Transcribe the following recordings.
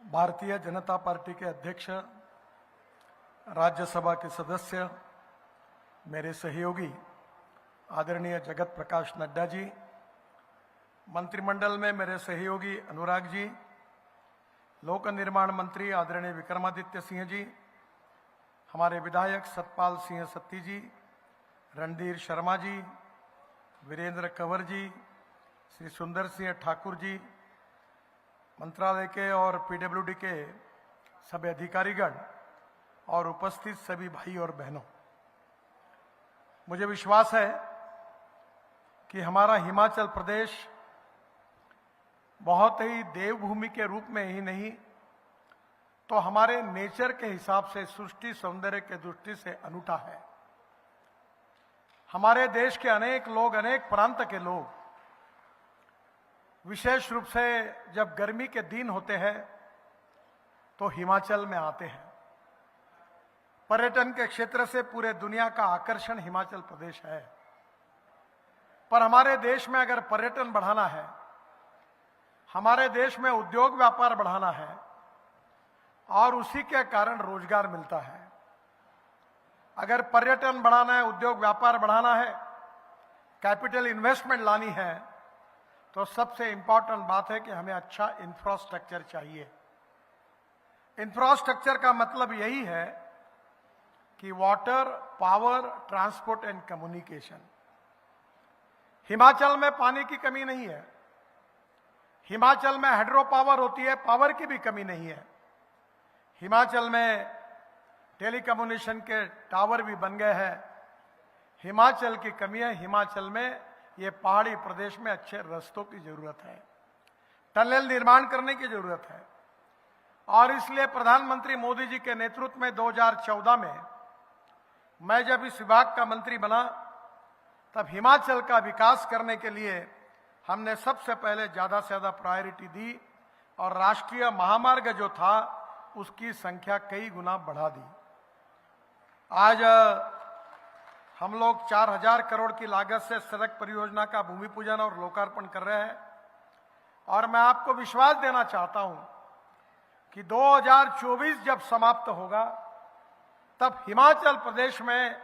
Bharatiya Janata party के अध्यक्ष, राज्यसभा के सदस्य, मेरे सहयोगी आदरणीय जगत प्रकाश नड्डा जी, मंत्रिमंडल में मेरे सहयोगी अनुराग जी, लोक निर्माण मंत्री आदरणीय विक्रमादित्य सिंह जी, हमारे विधायक सतपाल सिंह सत्ती जी, रणधीर शर्मा जी, वीरेंद्र कंवर जी, श्री सुंदर सिंह ठाकुर जी, मंत्रालय के और पीडब्ल्यूडी के सभी अधिकारीगण और उपस्थित सभी भाई और बहनों, मुझे विश्वास है कि हमारा हिमाचल प्रदेश बहुत ही देवभूमि के रूप में ही नहीं तो हमारे नेचर के हिसाब से, सृष्टि सौंदर्य के दृष्टि से अनूठा है। हमारे देश के अनेक लोग, अनेक प्रांत के लोग विशेष रूप से जब गर्मी के दिन होते हैं तो हिमाचल में आते हैं। पर्यटन के क्षेत्र से पूरे दुनिया का आकर्षण हिमाचल प्रदेश है। पर हमारे देश में अगर पर्यटन बढ़ाना है, हमारे देश में उद्योग व्यापार बढ़ाना है और उसी के कारण रोजगार मिलता है। अगर पर्यटन बढ़ाना है, उद्योग व्यापार बढ़ाना है, कैपिटल इन्वेस्टमेंट लानी है, तो सबसे इंपॉर्टेंट बात है कि हमें अच्छा इंफ्रास्ट्रक्चर चाहिए। इंफ्रास्ट्रक्चर का मतलब यही है कि water, power, transport and communication. Himachal में पानी की कमी नहीं है, हिमाचल में हाइड्रो पावर होती है, पावर की भी कमी नहीं है। हिमाचल में टेलीकम्युनिकेशन के टावर भी बन गए हैं। हिमाचल की कमी है, हिमाचल में ये पहाड़ी प्रदेश में अच्छे रास्तों की जरूरत है, टनल निर्माण करने की जरूरत है। और इसलिए प्रधानमंत्री मोदी जी के नेतृत्व में 2014 में मैं जब इस विभाग का मंत्री बना, तब हिमाचल का विकास करने के लिए हमने सबसे पहले ज्यादा से ज्यादा प्रायोरिटी दी और राष्ट्रीय महामार्ग जो था उसकी संख्या कई गुना बढ़ा दी। आज हम लोग 4000 करोड़ की लागत से सड़क परियोजना का भूमि पूजन और लोकार्पण कर रहे हैं। और मैं आपको विश्वास देना चाहता हूं कि 2024 जब समाप्त होगा तब हिमाचल प्रदेश में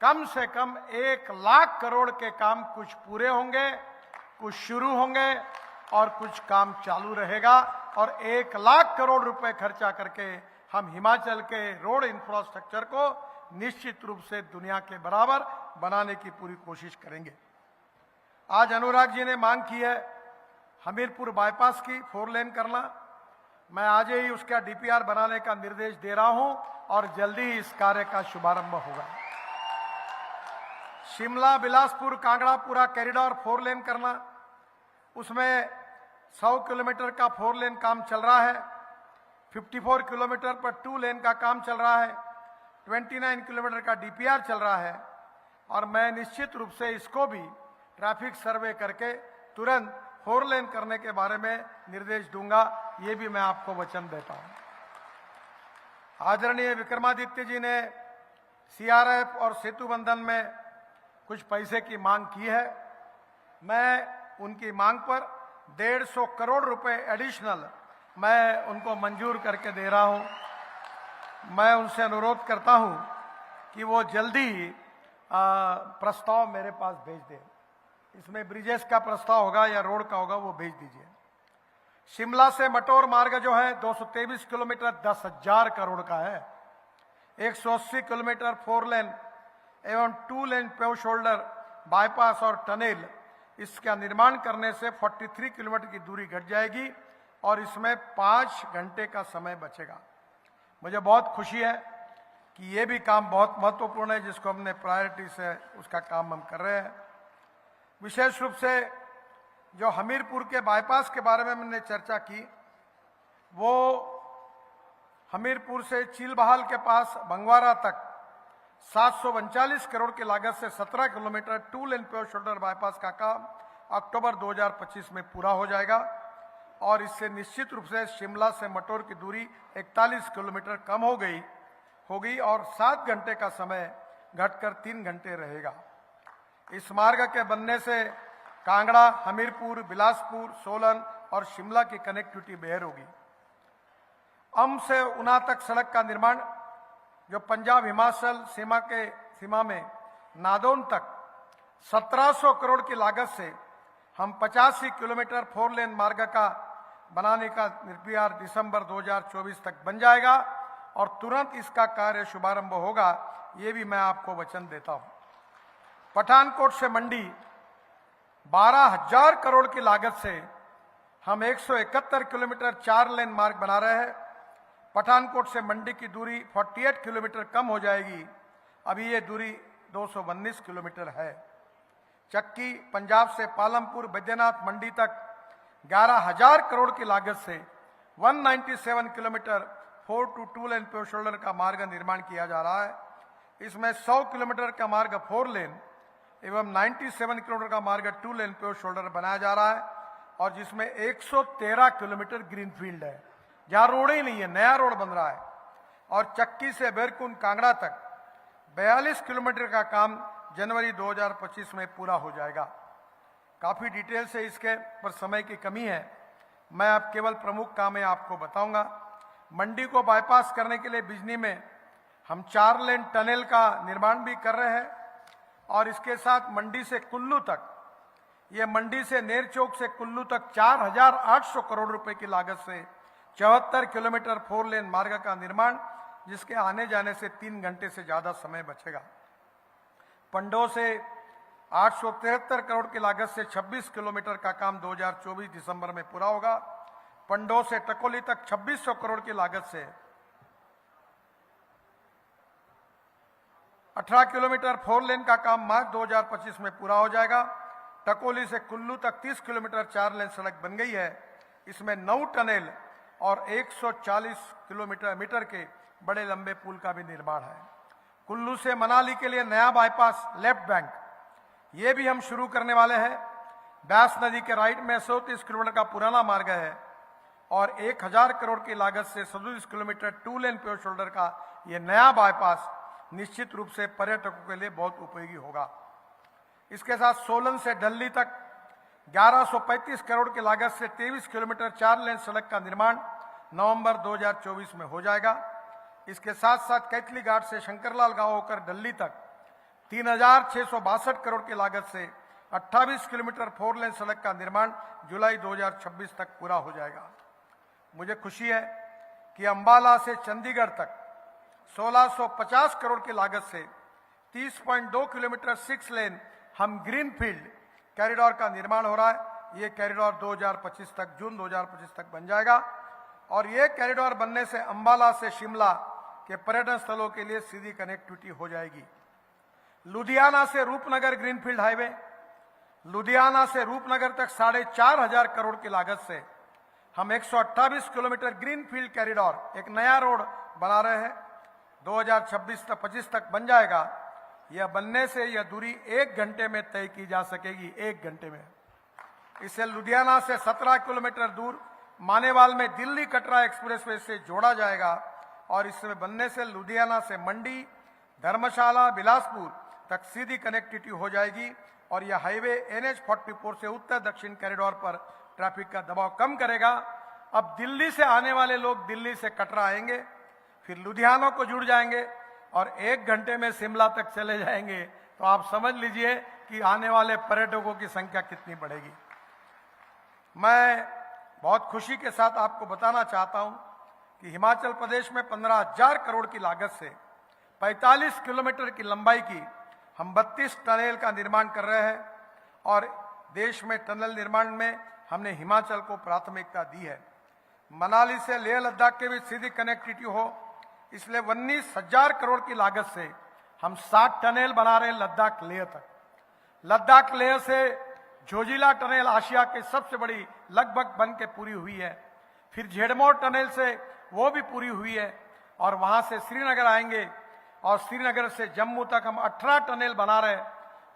कम से कम 1 लाख करोड़ के काम कुछ पूरे होंगे, कुछ शुरू होंगे और कुछ काम चालू रहेगा। और 1 लाख करोड़ रुपए खर्चा करके हम हिमाचल के रोड इंफ्रास्ट्रक्चर को निश्चित रूप से दुनिया के बराबर बनाने की पूरी कोशिश करेंगे। आज अनुराग जी ने मांग की है हमीरपुर बाईपास की 4 लेन करना। मैं आज ही उसका डीपीआर बनाने का निर्देश दे रहा हूं और जल्दी ही इस कार्य का शुभारंभ होगा। शिमला बिलासपुर कांगड़ा पूरा कॉरिडोर 4 लेन करना, उसमें 100 किलोमीटर का 4 लेन काम चल रहा है, 54 किलोमीटर पर 2 लेन का काम चल रहा है, 29 किलोमीटर का डीपीआर चल रहा है। और मैं निश्चित रूप से इसको भी ट्रैफिक सर्वे करके तुरंत 4 लेन करने के बारे में निर्देश दूंगा, ये भी मैं आपको वचन देता हूं। आदरणीय विक्रमादित्य जी ने सीआरएफ और सेतु बंधन में कुछ पैसे की मांग की है। मैं उनकी मांग पर 150 करोड़ रुपए एडिशनल मैं उनको मंजूर करके दे रहा हूं। मैं उनसे अनुरोध करता हूं कि वो जल्दी प्रस्ताव मेरे पास भेज दें। इसमें ब्रिजेस का प्रस्ताव होगा या रोड का होगा, वो भेज दीजिए। शिमला से मटोर मार्ग जो है 223 किलोमीटर 10,000 करोड़ का है। 180 किलोमीटर 4 लेन एवं 2 लेन पेव शोल्डर बाईपास और टनल, इसका निर्माण करने से 43 किलोमीटर की दूरी घट जाएगी और इसमें 5 घंटे का समय बचेगा। मुझे बहुत खुशी है कि ये भी काम बहुत महत्वपूर्ण है, जिसको हमने प्रायोरिटी से उसका काम हम कर रहे हैं। विशेष रूप से जो हमीरपुर के बाईपास के बारे में हमने चर्चा की, वो हमीरपुर से चीलबहाल के पास बंगवारा तक 739 करोड़ की लागत से 17 किलोमीटर 2 लेन पेव शोल्डर बाईपास का काम अक्टूबर 2025 में पूरा हो जाएगा। और इससे निश्चित रूप से शिमला से मटोर की दूरी 41 किलोमीटर कम होगी और 7 घंटे का समय घटकर 3 घंटे रहेगा। इस मार्ग के बनने से कांगड़ा, हमीरपुर, बिलासपुर, सोलन और शिमला की कनेक्टिविटी बेहतर होगी। अम से ऊना तक सड़क का निर्माण, जो पंजाब हिमाचल सीमा में नादौन तक 1700 करोड़ की लागत से हम 85 किलोमीटर 4 लेन मार्ग का बनाने का निर्विचार दिसंबर 2024 तक बन जाएगा और तुरंत इसका कार्य शुभारंभ होगा, ये भी मैं आपको वचन देता हूं। पठानकोट से मंडी 12,000 करोड़ की लागत से हम 171 किलोमीटर 4 लेन मार्ग बना रहे हैं। पठानकोट से मंडी की दूरी 48 किलोमीटर कम हो जाएगी, अभी ये दूरी 219 किलोमीटर है। चक्की पंजाब से पालमपुर बैद्यनाथ मंडी तक 11,000 करोड़ की लागत से 197 किलोमीटर 4 to 2 लेन पे शोल्डर का मार्ग निर्माण किया जा रहा है। इसमें 100 किलोमीटर का मार्ग 4 लेन एवं 97 किलोमीटर का मार्ग 2 लेन पे शोल्डर बनाया जा रहा है और जिसमें 113 किलोमीटर ग्रीनफील्ड है, जहां रोड ही नहीं है, नया रोड बन रहा है। और चक्की से बैरकुंड कांगड़ा तक 42 किलोमीटर का काम जनवरी 2025 में पूरा हो जाएगा। काफी डिटेल से इसके पर समय की कमी है, मैं अब केवल प्रमुख कामें आपको बताऊंगा। मंडी को बाईपास करने के लिए बिजनी में हम 4 लेन टनल का निर्माण भी कर रहे हैं और इसके साथ मंडी से कुल्लू तक, ये मंडी से नेर चौक से कुल्लू तक 4,800 करोड़ रुपए की लागत से 74 किलोमीटर 4 लेन मार्ग का निर्माण, जिसके आने जाने से 3 घंटे से ज्यादा समय बचेगा। पंडो से 873 करोड़ की लागत से 26 किलोमीटर का काम 2024 दिसंबर में पूरा होगा। पंडो से टकोली तक 2600 करोड़ की लागत से 18 किलोमीटर 4 लेन का काम मार्च 2025 में पूरा हो जाएगा। टकोली से कुल्लू तक 30 किलोमीटर 4 लेन सड़क बन गई है। इसमें 9 टनल और 140 मीटर के बड़े लंबे पुल का भी निर्माण है। कुल्लू से मनाली के लिए नया बाईपास लेफ्ट बैंक, ये भी हम शुरू करने वाले हैं। ब्यास नदी के राइट में 130 किलोमीटर का पुराना मार्ग है और 1000 करोड़ की लागत से 37 किलोमीटर 2 लेन पे शोल्डर का ये नया बाईपास निश्चित रूप से पर्यटकों के लिए बहुत उपयोगी होगा। इसके साथ सोलन से दिल्ली तक 1135 करोड़ की लागत से 23 किलोमीटर 4 लेन सड़क का निर्माण नवंबर 2024 में हो जाएगा। इसके साथ साथ कैथली घाट से शंकरलाल गांव होकर दिल्ली तक 3,662 करोड़ की लागत से 28 किलोमीटर 4 लेन सड़क का निर्माण जुलाई 2026 तक पूरा हो जाएगा। मुझे खुशी है कि अंबाला से चंडीगढ़ तक 1650 करोड़ की लागत से 30.2 किलोमीटर 6 लेन हम ग्रीनफील्ड कॉरिडोर का निर्माण हो रहा है। ये कॉरिडोर 2025 तक, जून 2025 तक बन जाएगा और ये कॉरिडोर बनने से अंबाला से शिमला के पर्यटन स्थलों के लिए सीधी कनेक्टिविटी हो जाएगी। लुधियाना से रूपनगर ग्रीनफील्ड हाईवे, लुधियाना से रूपनगर तक 4,500 करोड़ की लागत से हम 128 किलोमीटर ग्रीनफील्ड कॉरिडोर, एक नया रोड बना रहे हैं। 2026-25 तक बन जाएगा। यह बनने से यह दूरी 1 घंटे में तय की जा सकेगी, 1 घंटे में। इसे लुधियाना से 17 किलोमीटर दूर मानेवाल में दिल्ली कटरा एक्सप्रेसवे से जोड़ा जाएगा और इसमें बनने से लुधियाना से मंडी, धर्मशाला, बिलासपुर तक सीधी कनेक्टिविटी हो जाएगी और यह हाईवे NH-44 से उत्तर दक्षिण कॉरिडोर पर ट्रैफिक का दबाव कम करेगा। अब दिल्ली से आने वाले लोग दिल्ली से कटरा आएंगे, फिर लुधियाना को जुड़ जाएंगे और 1 घंटे में शिमला तक चले जाएंगे। तो आप समझ लीजिए कि आने वाले पर्यटकों की संख्या कितनी बढ़ेगी। मैं बहुत खुशी के साथ आपको बताना चाहता हूं कि हिमाचल प्रदेश में 15,000 करोड़ की लागत से 45 किलोमीटर की लंबाई की हम 32 टनल का निर्माण कर रहे हैं और देश में टनल निर्माण में हमने हिमाचल को प्राथमिकता दी है। मनाली से लेह लद्दाख के बीच सीधी कनेक्टिविटी हो, इसलिए 19,000 करोड़ की लागत से हम 60 टनल बना रहे हैं लद्दाख लेह तक। लद्दाख लेह से जोजिला टनल आशिया की सबसे बड़ी लगभग बन के पूरी हुई है। फिर झेड़मोर टनल से वो भी पूरी हुई है और वहां से श्रीनगर आएंगे और श्रीनगर से जम्मू तक हम 18 टनल बना रहे हैं।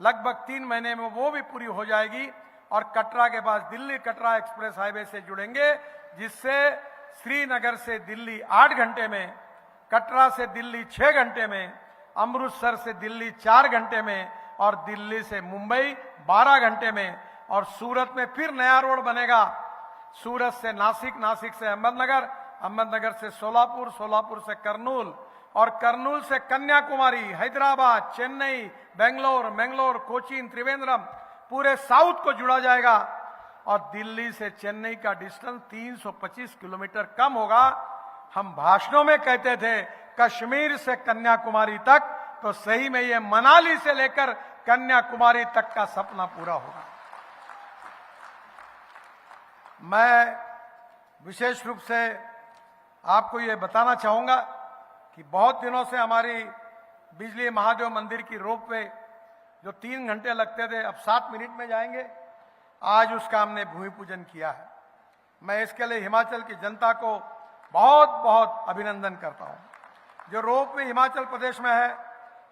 लगभग 3 महीने में वो भी पूरी हो जाएगी और कटरा के पास दिल्ली कटरा एक्सप्रेस हाईवे से जुड़ेंगे, जिससे श्रीनगर से दिल्ली 8 घंटे में, कटरा से दिल्ली 6 घंटे में, अमृतसर से दिल्ली 4 घंटे में और दिल्ली से मुंबई 12 घंटे में। और सूरत में फिर नया रोड बनेगा, सूरत से नासिक, नासिक से अहमदनगर अहमदनगर से सोलापुर, सोलापुर से कर्नूल और कर्नूल से कन्याकुमारी, हैदराबाद, चेन्नई, बेंगलोर, मैंगलोर, कोचीन, त्रिवेंद्रम, पूरे साउथ को जुड़ा जाएगा। और दिल्ली से चेन्नई का डिस्टेंस 325 किलोमीटर कम होगा। हम भाषणों में कहते थे कश्मीर से कन्याकुमारी तक, तो सही में ये मनाली से लेकर कन्याकुमारी तक का सपना पूरा होगा। मैं विशेष रूप से आपको ये बताना चाहूंगा कि बहुत दिनों से हमारी बिजली महादेव मंदिर की रोपवे जो 3 घंटे लगते थे, अब 7 मिनट में जाएंगे। आज उसका हमने भूमि पूजन किया है। मैं इसके लिए हिमाचल की जनता को बहुत बहुत अभिनंदन करता हूं। जो रोपवे हिमाचल प्रदेश में है,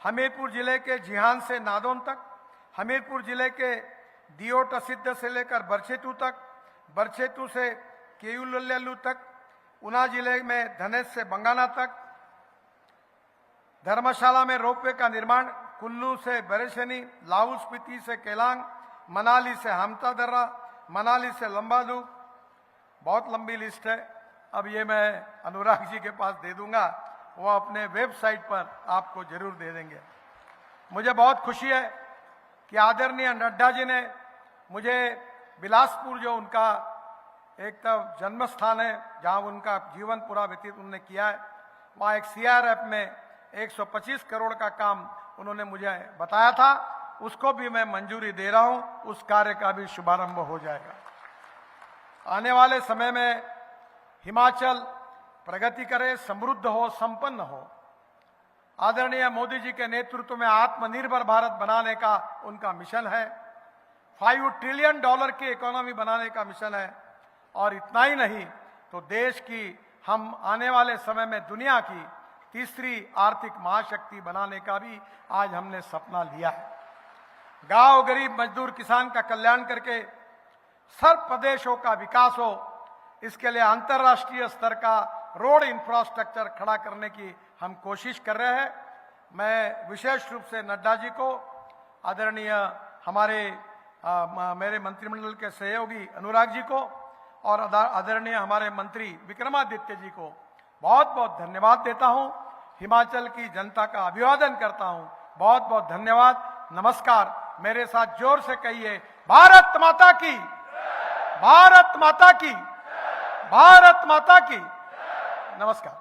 हमीरपुर जिले के जिहान से नादौन तक, हमीरपुर जिले के दियोट सिद्ध से लेकर बरछेतु तक, बरछेतु से केयूलल्लू तक, ऊना जिले में धनेश से बंगाना तक, धर्मशाला में रोपवे का निर्माण, कुल्लू से बरेशनी, लाहौल स्पीति से केलांग, मनाली से हमता दर्रा, मनाली से लंबादू, बहुत लंबी लिस्ट है। अब ये मैं अनुराग जी के पास दे दूंगा, वो अपने वेबसाइट पर आपको जरूर दे देंगे। मुझे बहुत खुशी है कि आदरणीय नड्डा जी ने मुझे बिलासपुर, जो उनका एक तो जन्म स्थान है जहां उनका जीवन पूरा व्यतीत उन्होंने किया है, वहां एक CRF में 125 करोड़ का काम उन्होंने मुझे बताया था, उसको भी मैं मंजूरी दे रहा हूं। उस कार्य का भी शुभारंभ हो जाएगा। आने वाले समय में हिमाचल प्रगति करे, समृद्ध हो, संपन्न हो। आदरणीय मोदी जी के नेतृत्व में आत्मनिर्भर भारत बनाने का उनका मिशन है। $5 ट्रिलियन की इकोनॉमी बनाने का मिशन है। और इतना ही नहीं तो देश की, हम आने वाले समय में दुनिया की तीसरी आर्थिक महाशक्ति बनाने का भी आज हमने सपना लिया है। गांव, गरीब, मजदूर, किसान का कल्याण करके सर्व प्रदेशों का विकास हो, इसके लिए अंतर्राष्ट्रीय स्तर का रोड इंफ्रास्ट्रक्चर खड़ा करने की हम कोशिश कर रहे हैं। मैं विशेष रूप से नड्डा जी को, आदरणीय मेरे मंत्रिमंडल के सहयोगी अनुराग जी को और आदरणीय हमारे मंत्री विक्रमादित्य जी को बहुत बहुत धन्यवाद देता हूं। हिमाचल की जनता का अभिवादन करता हूं। बहुत बहुत धन्यवाद। नमस्कार। मेरे साथ जोर से कहिए, भारत माता की, भारत माता की, भारत माता की। नमस्कार।